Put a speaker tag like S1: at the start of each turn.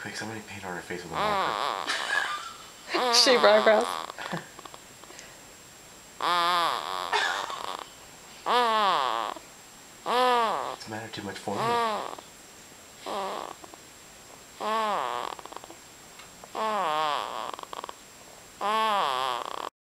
S1: Quick, somebody paint on her face with a marker.
S2: Shape her eyebrows.
S1: It's a matter too much formula.